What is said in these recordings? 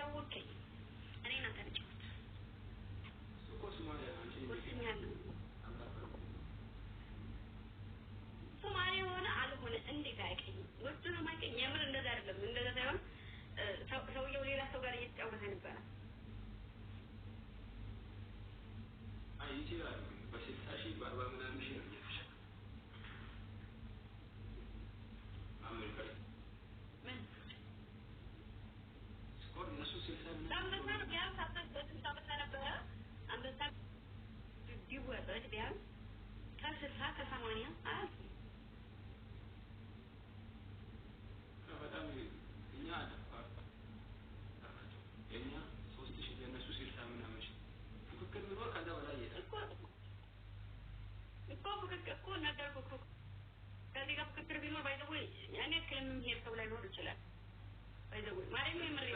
ያወቀኝ እኔና ተንጭት ሶማሊያ አንቺ ወስኛለሁ ሶማሊያ ሆነ አልሆነ እንዴት አይቀኝ ወጥቶ ነው ማይቀኝ የምር እንደዛ አይደለም እንደዛ ሳይሆን ሰውየው ሌላ ሰው ጋር እየተጫወተ ነበር ይችላል በስልሳሺ በአርባ ምናምን ሺህ ነው እየተሸጠ አሜሪካ ምን ስኮር እነሱ ስልሳ አንበሳ ነው ቢያንስ በስልሳ ብር ነበረ አንበሳ ቢወጣ ቢያንስ ከስልሳ ከሰማንያ አያልፍም በጣም እኛ የኛ 3000 የነሱ ስልሳ ምናምን ፍክክር ቢኖር ከዛ በላይ ይሄዳል እኮ ነገርኩ ከዚህ ጋር ፍክክር ቢኖር ባይዘው ያኔ ከለም ሄር ሰው ላይ ኖር ይችላል ባይዘው ማለት ነው የምሬ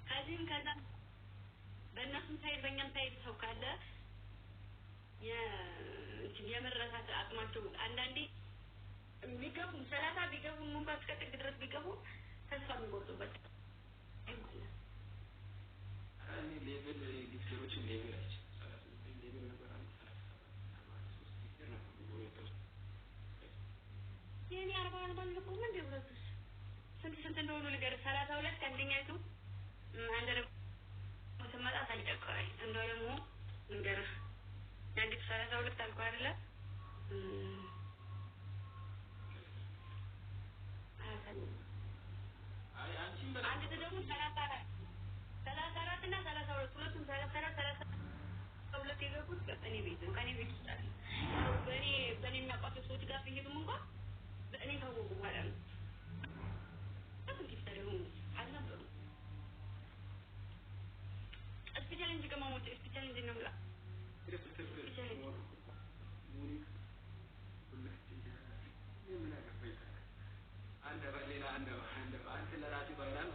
ከዚህም ከዛ በእነሱም ሳይድ በእኛም ሳይድ ሰው ካለ የመረሳት አቅማቸው አንዳንዴ ቢገቡ 30 ቢገቡ እንኳን እስከ ጥግ ድረስ ቢገቡ ተስፋ የሚቆርጡበት እኔ ሌቭል ዲክተሮችን ሌቭል አይችልም 39 ሌቭል ነበር አንተ 33 የኔ 40 ባልነበው ምን ደብረቱስ ስንት እንደሆነ ነገር 32 አንደኛይቱ አንደ ተመጣ ታይደቀይ እንደው ደግሞ ነገር አንድ 32 አልኩ አይደለ አይ አንቺ አንድ ደግሞ 34 እና 32 ሁለቱም 34 ሁለት የገቡት በእኔ ቤት ነው ከኔ ቤት ይችላል በእኔ የሚያውቋቸው ሰዎች ጋር ቢሄዱም እንኳን በእኔ ታወቁ በኋላ ነው እንዲስተደሩ አልነበሩ ስፔሻል እንጂ ከማሞት ስፔሻል እንጂ ነው ብላ አንድ በሌላ አንድ ለራሱ ባይላል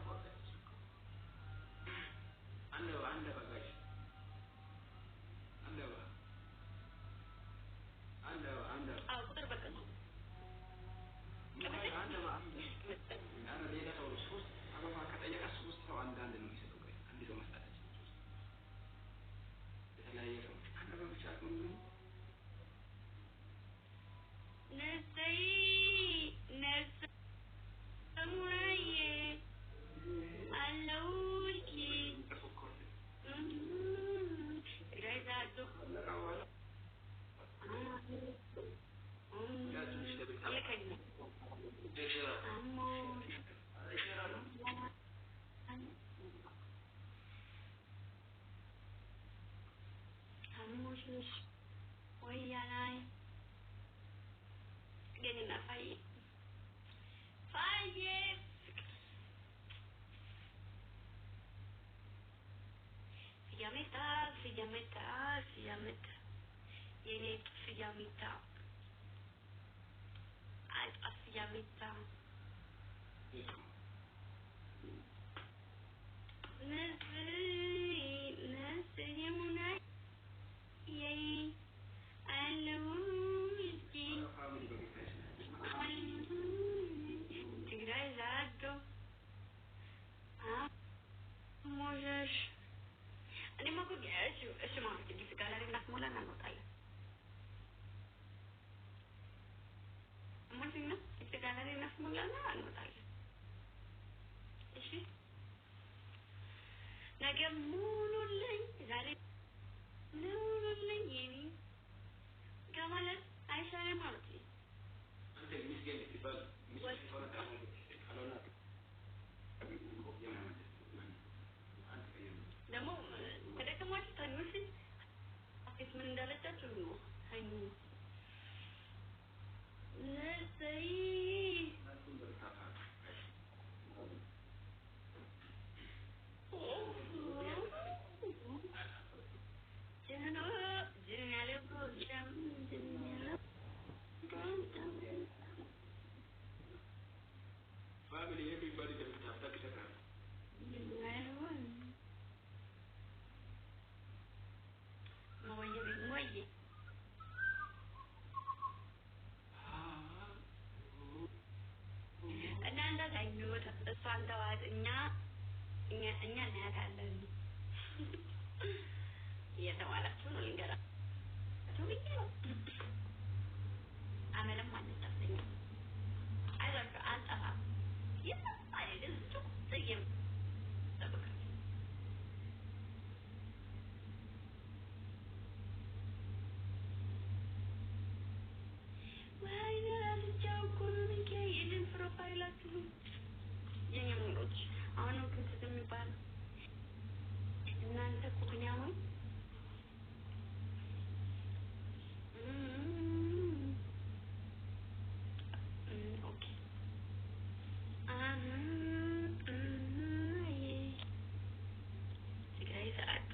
አንድ በጋሽ አንድ ቁጥር በቃ ነው ያረ ሌላ ሰው ሶስት አበባ ከጠየቀ ሶስት ሰው አንዳንድ ነው የሚሰጠው አንድ ሰው መስጠት የተለያየ ሰው አንድ በብቻ ነው ሰሙራዬ አለውኪ ግራይዛዶ አሞሽ ወያናይ ገኝና ፋይ Fiametta Yene Fiametta Fiametta Nasi Yamuna Yay Aluki Tigray Zado Możesz أنا ما كنت إيش ما تجي في كلامي ناس مولا نقطعي أما فينا في كلامي ناس مولا نقطعي إيش نجم مولو لين زاري مولو لين يعني كمان عايشة أنا مرتي أنت مسكين تبال مسكين فورا تعمل حلونا ደግሞ ከደከማችሁ ተነሱ አጥቂት ምን እንዳለቻችሁ ነው ሃይኒ ነሰይ family everybody can have that together Moye. እናንተ ታኙት እሷን ተዋት እኛ እኛ እናያታለን እየተባላችሁ ነው ልንገራችሁ ብዬ ነው። አመለም አንጠፍተኛ አይዟችሁ አንጠፋም። የጠፋኝ ግን ጥይም ጠብቃችሁ ወይኔ ልጃው እኮ ነው ይሄንን ፕሮፋይላችሁ የኛ ሙሎች አሁን ነው ክትት የሚባለው እናንተ እኮ ግን ያሁን ኦኬ ሲጋይ ሰዓቱ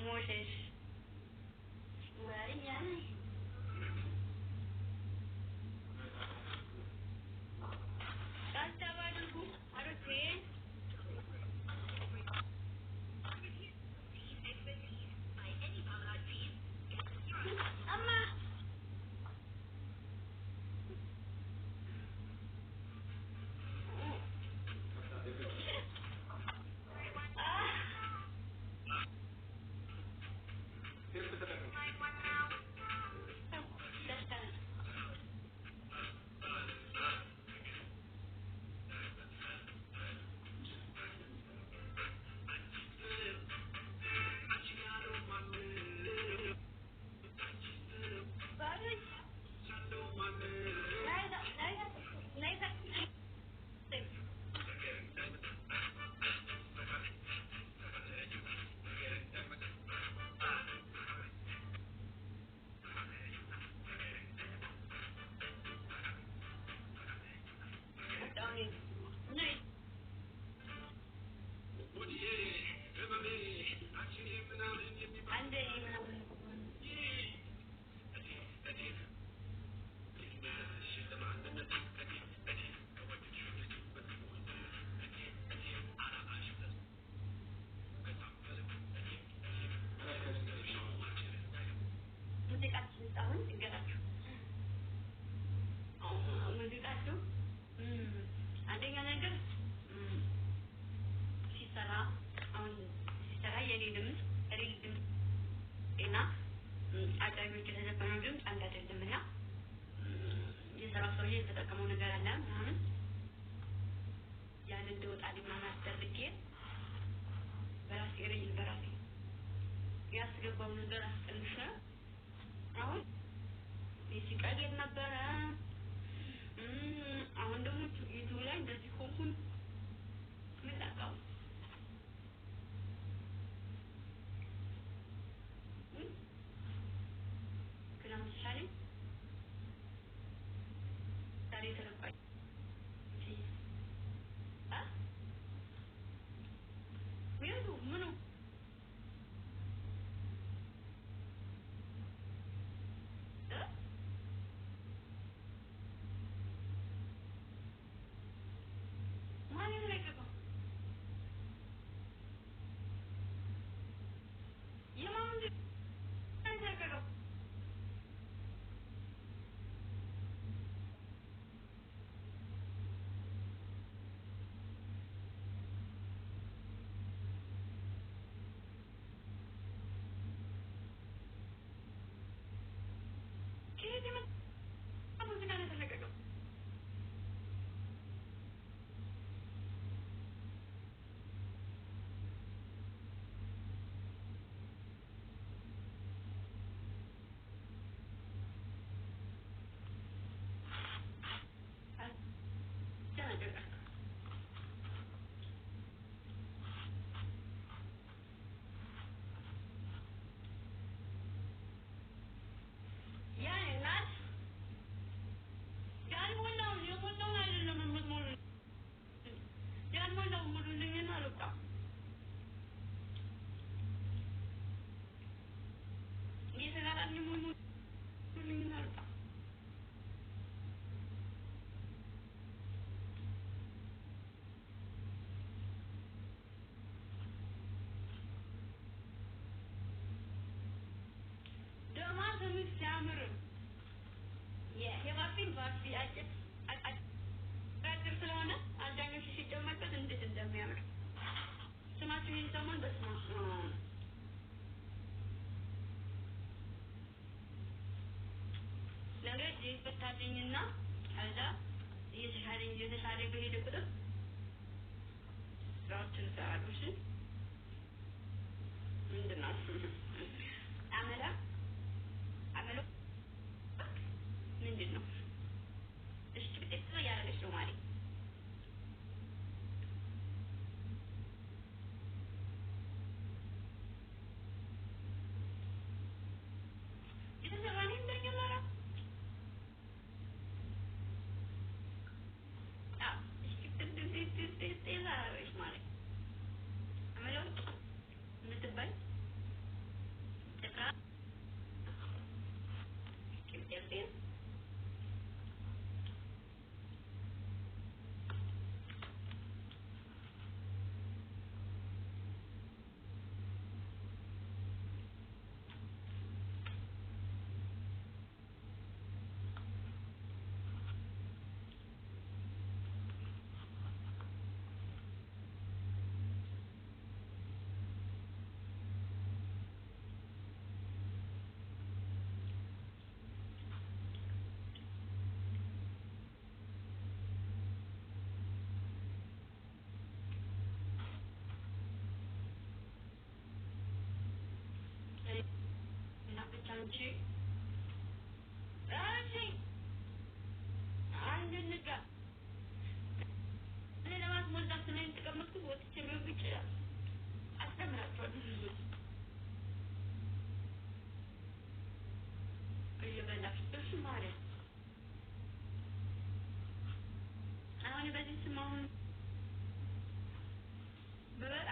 ሞሸሽ ወይኔ ሙዚቃችሁ አንደኛ ነገር ሲሰራ አሁን ሲሰራ የኔ ድምፅ ሪል ድምፅ እና አጫጆች የተዘፈነው ድምፅ አንድ አይደለም እና የሰራው ሰውዬ የተጠቀመው ነገር አለ ምናምን ያን እንደወጣልኝ ማናስደርጌ በራሴ ሪል በራሴ ያስገባው ነገር አስቀንሽ አሁን ሲቀየር ነበረ አሁን ደግሞ ዩቲዩብ ላይ እንደዚህ ሆንኩኝ ምን ላውቀው ግን አሁን ምሳሌ ዛሬ ተለቋይ ምኑ ምኑ ሲያምር የባፊን ባፊ አጭር ስለሆነ አዳኞቹ ሲደመጡበት እንዴት እንደሚያምር ስማችሁ ይሄን ሰሞን በስማ ለገድ ይፈታልኝና ከዛ እየተሻለ በሄደ ቁጥር ስራዎችን እሰራለሁ። እሺ ምንድን ነው አመላ ምንድን ነው? እሺ ጥቂት እያደረገች ነው ማለት አንቺ አንድ ንጋ ለማት ሞልታት ነው የተቀመጥኩት ወጥቼ ቢሆን ይችላል አስተምራቸዋለሁ እየበላሽ እሱ ማለት አሁን በዚህ ስማውን በበላ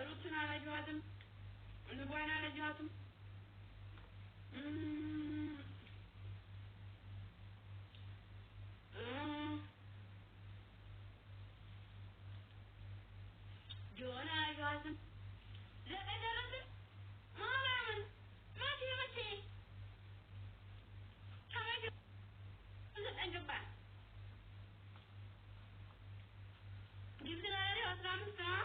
ሩትን አላየኋትም እንኳን አላየኋትም ጆና አላየኋትም ለቀደረስ ማማን ማቲ ታማጅ እንገባ ጊዜላሪ 15 ነው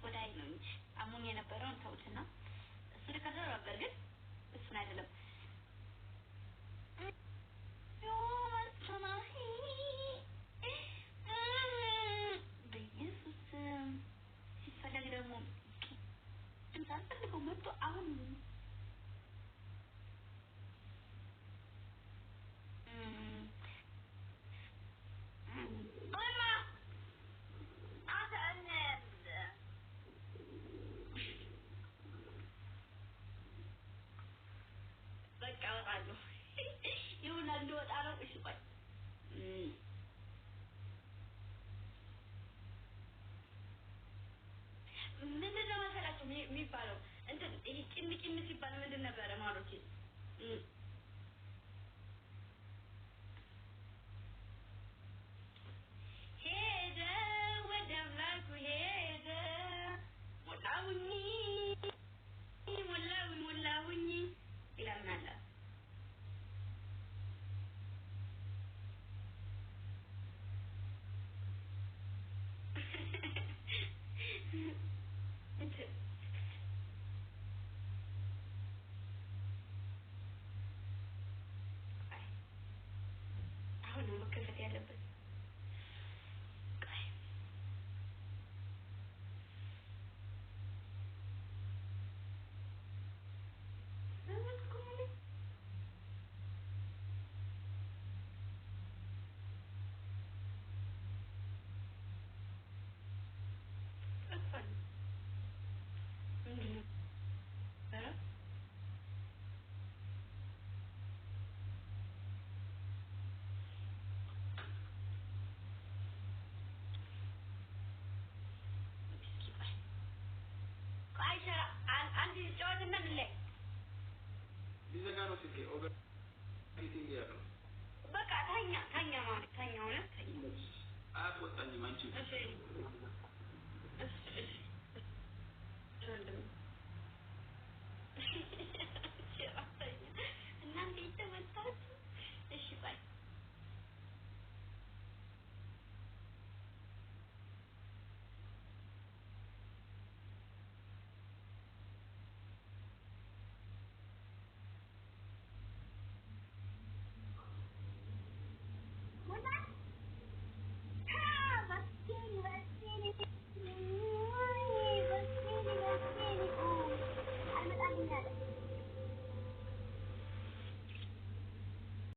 ቆዳይ ነው እንጂ አሞኝ የነበረውን ተውትና እሱ ልከሰው ነበር ግን እሱን አይደለም ሲፈለግ ደግሞ ሳልፈልገው መጥቶ አሁን ይሁን እንደወጣ ነው እሺ ቆይ ምንድነው መሰላችሁ የሚባለው እንትን ይሄ ቂም ሲባል ምንድን ነበረ ማለቴ ሄደ ወደ አምላኩ ሄደ ሞላውኝ ይላል አሁን ነው መከፈት ያለበት በቃ ታኛ ማለት ታኛ ሆነ ታኛ አትወጣኝም አንቺ እሺ